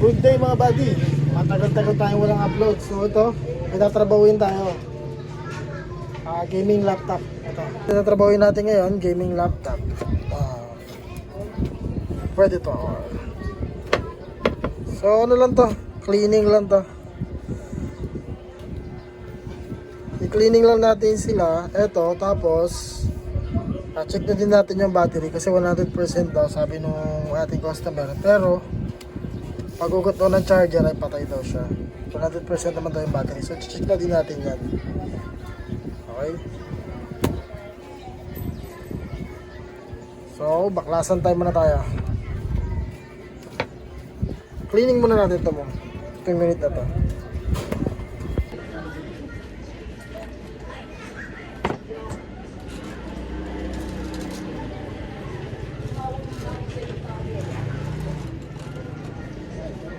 Good day mga buddy. Matagal-tagal tayo walang upload. So ito, may tatrabahuin tayo. Gaming laptop. Ito. Tatrabahuin natin ngayon, gaming laptop. Pwede to. So ano lang to? Cleaning lang to. I-cleaning lang natin sila. Ito, tapos check na din natin yung battery kasi 100% daw sabi nung ating customer. Pero pag ugot daw ng charger ay patay daw siya. 100% naman daw yung battery. So check na din natin yan. Okay. So baklasan time muna tayo. Cleaning muna natin ito mo. 2 minute na to.